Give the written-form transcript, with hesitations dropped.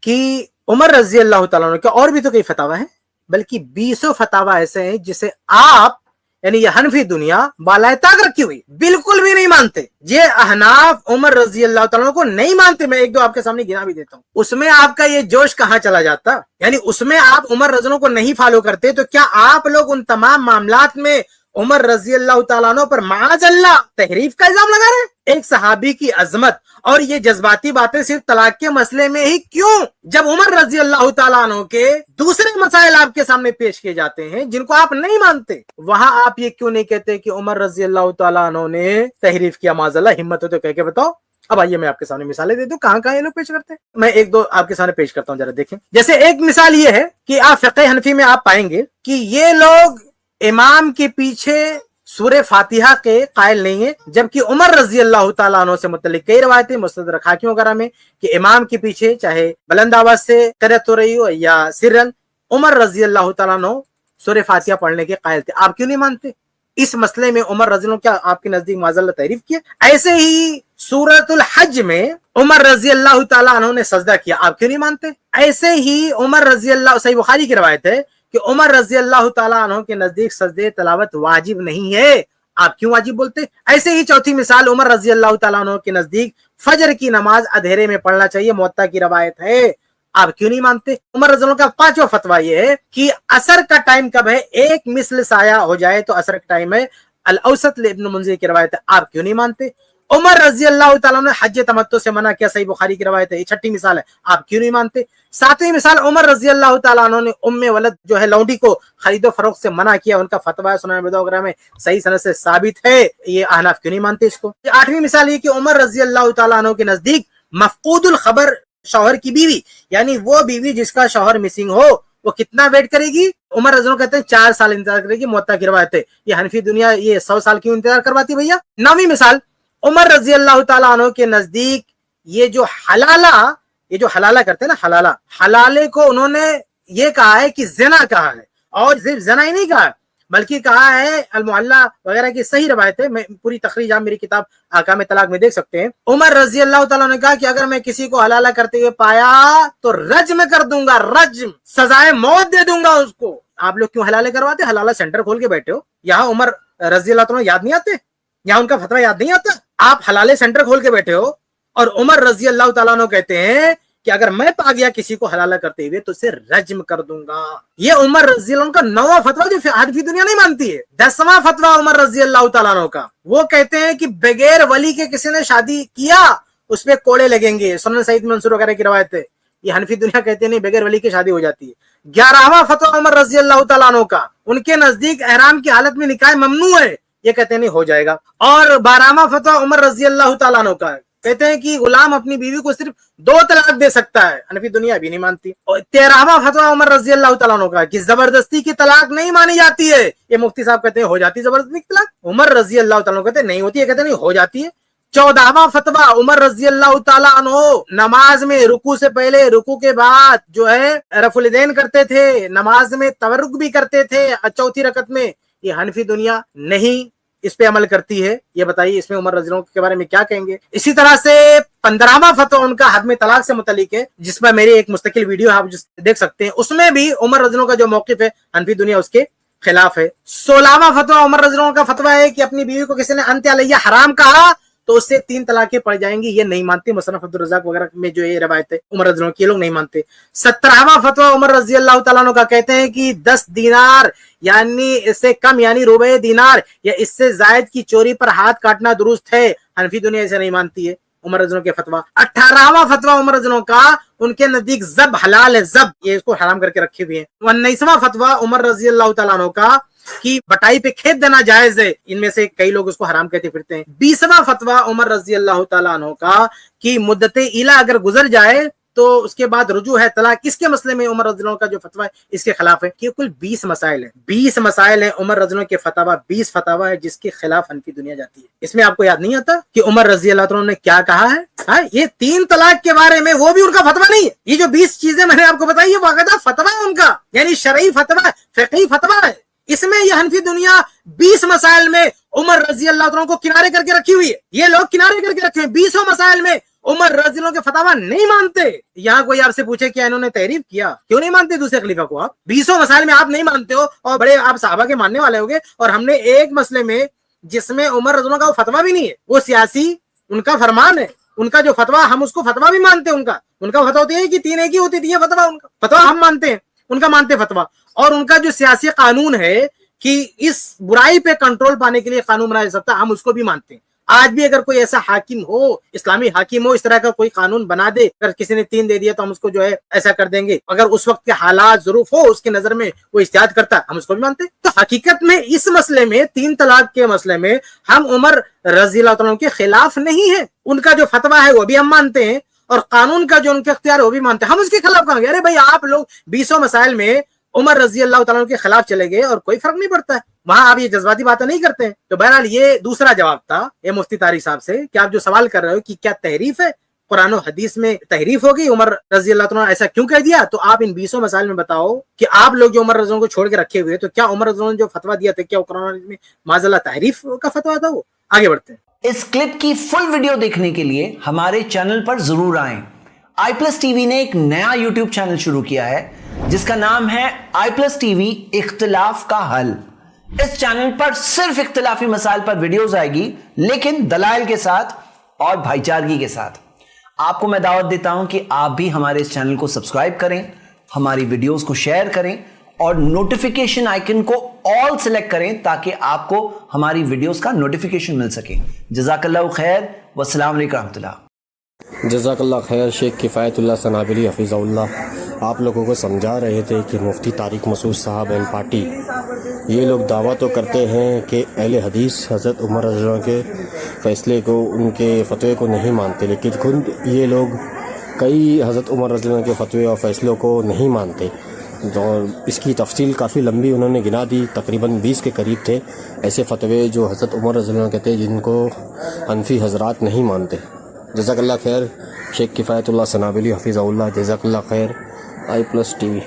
कि उमर रजी अल्लाह ताला अन्हु के और भी तो कई फतावा है, बल्कि 20 फतावा ऐसे हैं जिसे आप यानी ये हनफी दुनिया बालाए ताक रखी हुई बिल्कुल भी नहीं मानते। ये अहनाफ उमर रजी अल्लाह ताला को नहीं मानते। मैं एक दो आपके सामने गिना भी देता हूँ। उसमें आपका ये जोश कहाँ चला जाता, यानी उसमें आप उमर रज़ियल्लाहु को नहीं फॉलो करते, तो क्या आप लोग उन तमाम मामलात में उमर रजी अल्लाह ताला अन्हु पर माअज़ल्लाह तहरीफ का इल्जाम लगा रहे हैं? एक सहाबी की अजमत और ये जज्बाती बातें सिर्फ तलाक के मसले में ही क्यों, जब उमर रजी अल्लाह ताला अन्हु के दूसरे मसाइल आपके सामने पेश किए जाते हैं जिनको आप नहीं मानते, वहां आप ये क्यों नहीं कहते कि उमर रजी अल्लाह ताला अन्हु ने तहरीफ किया? माअज़ल्लाह, हिम्मत हो तो कह के बताओ। अब आइए मैं आपके सामने मिसालें दे दूं कहां कहां ये लोग पेश करते हैं। मैं एक दो आपके सामने पेश करता हूं, जरा देखें। जैसे एक मिसाल ये है कि आप फ़िक़्ह हनफी में आप पाएंगे कि ये लोग इमाम के पीछे सूरह फातिहा के कायल नहीं है, जबकि उमर रजी अल्लाह ताला अन्हु से मुतल्लिक कई रवायतें मुस्तदरक हाकिम वगैरह में कि इमाम के पीछे चाहे बुलंद आवाज से क़िराअत हो रही हो या सिरन, उमर रजी अल्लाह ताला अन्हु सूरह फातिहा पढ़ने के कायल थे। आप क्यों नहीं मानते? इस मसले में उमर रजी अल्लाह क्या आपके नजदीक माज़ल्लाह तहरीफ किया? ऐसे ही सूरतुल हज में उमर रजी अल्लाह ताला अन्हु ने सजदा किया, आप क्यों नहीं मानते? ऐसे ही उमर रजी अल्लाह, सही बुखारी की रवायत है कि उमर रजी अल्लाह ताला अन्हु के नजदीक सजदे तलावत वाजिब नहीं है, आप क्यों वाजिब बोलते? ऐसे ही चौथी मिसाल, उमर रजी अल्लाह ताला अन्हु के नजदीक फजर की नमाज अंधेरे में पढ़ना चाहिए, मुअत्ता की रवायत है, आप क्यों नहीं मानते? उमर रज़ी अल्लाह का पांचवा फतवा ये है कि असर का टाइम कब है? एक मिसल साया हो जाए तो असर का टाइम है, अल औसत इब्न मुंज़िर की रवायत है, आप क्यों नहीं मानते? उमर रजी अल्लाह ताला ने हज तमत्तु से मना किया, सही बुखारी की रवायत है, ये छठी मिसाल है, आप क्यों नहीं मानते? सातवीं मिसाल, उमर रजी अल्लाह ताला अन्हु ने उम्मे वलद जो है लौंडी को खरीदो फरोख्त से मना किया, उनका फतवा है सुनन बिदा वगैरह में सही सनद से साबित है, ये अहनाफ क्यों नहीं मानते इसको? आठवीं मिसाल ये कि उमर रजी अल्लाह ताला अन्हु के नजदीक मफकूदुल खबर शौहर की बीवी, यानी वो बीवी जिसका शौहर मिसिंग हो, वो कितना वेट करेगी? उमर रज़ी अल्लाह कहते हैं 4 साल इंतजार करेगी, मुअत्ता की रवायत है। ये हनफी दुनिया ये 100 साल क्यों इंतजार करवाती भैया? नौवीं मिसाल, उमर रजी अल्लाह ताला अन्हु के नजदीक ये जो हलाला करते हैं ना, हलाले को उन्होंने ये कहा है कि ज़िना कहा है, और सिर्फ ज़िना ही नहीं कहा बल्कि कहा है अल मुअल्ला वगैरह की सही रवायत है। मैं पूरी तखरीज आप मेरी किताब अहकाम तलाक में देख सकते हैं। उमर रजी अल्लाह ताला ने कहा कि अगर मैं किसी को हलाला करते हुए पाया तो रज्म कर दूंगा, रज्म, सजाए मौत दे दूंगा उसको। आप लोग क्यों हलाले करवाते? हलाला सेंटर खोल के बैठे हो, यहाँ उमर रजी अल्लाह ताला याद नहीं आते? यहाँ उनका फतवा याद नहीं आता? आप हलाले सेंटर खोल के बैठे हो और उमर रजी अल्लाह ताला अन्हु कहते हैं कि अगर मैं पा गया किसी को हलाला करते हुए तो उसे रज्म कर दूंगा। ये उमर रजी अल्लाह का 9वां फतवा जो हनफी दुनिया नहीं मानती है। 10वां फतवा उमर रजी अल्लाह ताला अन्हु का, वो कहते हैं कि बगैर वली के किसी ने शादी किया उस पे कोड़े लगेंगे, सुनन सईद मंसूर वगैरह की रवायत है। ये हनफी दुनिया कहते नहीं, बगैर वली की शादी हो जाती है। 11वां फतवा उमर रजी अल्लाह ताला अन्हु का, उनके नजदीक एहराम की हालत में निकाह ममनू है, ये कहते नहीं हो जाएगा। और 12वां फतवा उमर रजी अल्लाह ताला अन्हु का, कहते हैं कि गुलाम अपनी बीवी को सिर्फ 2 तलाक दे सकता है, हनफी दुनिया भी नहीं मानती। और 13वां फतवा उमर रजी अल्लाह ताला अन्हु का कि जबरदस्ती की तलाक नहीं मानी जाती है, ये मुफ्ती साहब कहते हैं हो जाती है जबरदस्ती की तलाक। उमर रजी अल्लाह ताला अन्हु कहते हैं नहीं होती है, कहते नहीं हो जाती है। 14वां फतवा उमर रजी अल्लाह ताला अन्हु नमाज में रुकू से पहले रुकू के बाद जो है रफुल यदैन करते थे, नमाज में तवर्रुक भी करते थे चौथी रकत में। ये हनफी दुनिया नहीं इस पे अमल करती है। ये बताइए इसमें उमर रज़ी अल्लाह के बारे में क्या कहेंगे? इसी तरह से 15वां फतवा उनका हद में तलाक से मुतल्लिक है, जिसमें मेरी एक मुस्तकिल वीडियो है, आप देख सकते हैं। उसमें भी उमर रज़ी अल्लाह का जो मौकिफ है हनफी दुनिया उसके खिलाफ है। 16वां फतवा उमर रज़ी अल्लाह का फतवा है कि अपनी बीवी को किसी ने अंत अलैया हराम कहा तो उससे 3 तलाकें पड़ जाएंगी, ये नहीं मानते। मुसन्नफ अब्दुर रज़्ज़ाक वगैरह में जो ये रवायत है उमर रज़ी अल्लाह की, ये लोग नहीं मानते। 17वां फतवा उमर रज़ी अल्लाह ताला अन्हु का, कहते हैं कि 10 दीनार यानी इससे कम यानी रुबे दीनार या इससे जायद की चोरी पर हाथ काटना दुरुस्त है, हनफी दुनिया इसे नहीं मानती है। उमर रज़ी अल्लाह के फतवा। 18वां फतवा उमर रज़ी अल्लाह का, उनके नजदीक जब हलाल है, जब ये इसको हराम करके रखे हुए हैं। 19वां फतवा उमर रज़ी अल्लाह ताला अन्हु का कि बटाई पे खेत देना जायज है, इनमें से कई लोग उसको हराम कहते फिरते हैं। 20वां फतवा उमर रज़ी अल्लाह ताला अन्हु का कि मुद्दत इला अगर गुजर जाए तो उसके बाद रुजू है तलाक। इसके मसले में उमर रज़ी अल्लाह का जो फतवा है इसके खिलाफ है। कि कुल 20 मसाइल है, 20 मसाइल है उमर रज़ी अल्लाह के फतवा, 20 फतवा है जिसके खिलाफ हनफी दुनिया जाती है। इसमें आपको याद नहीं आता कि उमर रज़ी अल्लाह ताला ने क्या कहा है? ये 3 तलाक के बारे में वो भी उनका फतवा नहीं है। ये जो 20 चीजें मैंने आपको बताई है बाकायदा फतवा है उनका, यानी शरई फतवा, फिक़ही फतवा है। इसमें ये हनफी दुनिया 20 मसाइल में उमर रज़ी अल्लाह ताला को किनारे करके रखी हुई है। ये लोग किनारे करके रखे हैं। 20 मसाइल में उमर रज़ी अल्लाह के फतवा नहीं मानते। यहाँ कोई आपसे पूछे क्या इन्होंने तहरीफ किया, क्यों नहीं मानते दूसरे खलीफा को? आप 20 मसाइल में आप नहीं मानते हो और बड़े आप सहाबा के मानने वाले होगे, और हमने एक मसले में जिसमें उमर रज़ी अल्लाह का वो फतवा भी नहीं है, वो सियासी उनका फरमान है, उनका जो फतवा हम उसको फतवा भी मानते हैं। उनका फतवा होती है कि 3 एक ही होती थी, ये फतवा उनका फतवा हम मानते हैं, उनका मानते फतवा। और उनका जो सियासी कानून है कि इस बुराई पे कंट्रोल पाने के लिए कानून बनाया जा सकता है, हम उसको भी मानते हैं। आज भी अगर कोई ऐसा हाकिम हो, इस्लामी हाकिम हो, इस तरह का कोई कानून बना दे, अगर किसी ने 3 दे दिया तो हम उसको जो है ऐसा कर देंगे, अगर उस वक्त के हालात ज़रूफ हो उसकी नजर में वो इज्तिहाद करता है, हम उसको भी मानते हैं। तो हकीकत में इस मसले में 3 तलाक के मसले में हम उमर रज़ी अल्लाह तआला के खिलाफ नहीं है। उनका जो फतवा है वो भी हम मानते हैं, और कानून का जो उनके इख्तियार है वो भी मानते हैं। हम उसके खिलाफ कहेंगे अरे भाई आप लोग 20 मसाइल में उमर रज़ी अल्लाह तआला के खिलाफ चले गए और कोई फर्क नहीं पड़ता है, वहां आप ये जज्बाती बातें नहीं करते हैं। तो बहरहाल ये दूसरा जवाब था ये मुफ्ती तारिक साहब से कि आप जो सवाल कर रहे हो कि क्या तहरीफ है, कुरान और हदीस में तहरीफ होगी, उमर रज़ी अल्लाह तआला ऐसा क्यों कह दिया, तो आप इन 20 मसाइल में बताओ कि आप लोग जो उमर रज़ी को छोड़ के रखे हुए, तो क्या उमर रज़ी ने जो फतवा दिया था क्या कुरान में माज़अल्लाह तहरीफ का फतवा था? वो आगे बढ़ते हैं। इस क्लिप की फुल वीडियो देखने के लिए हमारे चैनल पर जरूर आएं। iPlus TV ने एक नया YouTube चैनल शुरू किया है जिसका नाम है iPlus TV इख्तिलाफ का हल। इस चैनल पर सिर्फ इख्तिलाफी मसाइल पर वीडियोस आएगी, लेकिन दलाइल के साथ और भाईचारगी के साथ। आपको मैं दावत देता हूं कि आप भी हमारे इस चैनल को सब्सक्राइब करें, हमारी वीडियोस को शेयर करें और नोटिफिकेशन आइकन को ऑल सेलेक्ट करें ताकि आपको हमारी वीडियोस का नोटिफिकेशन मिल सके। जज़ाकल्लाहु खैर, वस्सलाम अलैकुम रहमतुल्लाह। जज़ाकल्लाह खैर। शेख किफ़ायतुल्लाह सनाबिली हफ़िज़हुल्लाह आप लोगों को समझा रहे थे कि मुफ्ती तारिक मसूद साहब एंड पार्टी ये लोग दावा तो करते हैं कि अहले हदीस हज़रत उमर रज़ी अल्लाह के फ़ैसले को, उनके फ़तवे को नहीं मानते, लेकिन खुद ये लोग कई हज़रत उमर रज़ी अल्लाह के फ़तवे और फ़ैसलों को नहीं मानते। और इसकी तफसील काफ़ी लंबी उन्होंने गिना दी, तकरीबन 20 के करीब थे ऐसे फ़तवे जो हज़रत उमर रज़ी अल्लाह के थे जिनको हनफी हज़रात नहीं मानते। जज़ाकल्लाह खैर। शेख किफ़ायतुल्लाह सनाबिली हफ़िज़हुल्लाह। जज़ाकल्लाह खैर। iPlus TV।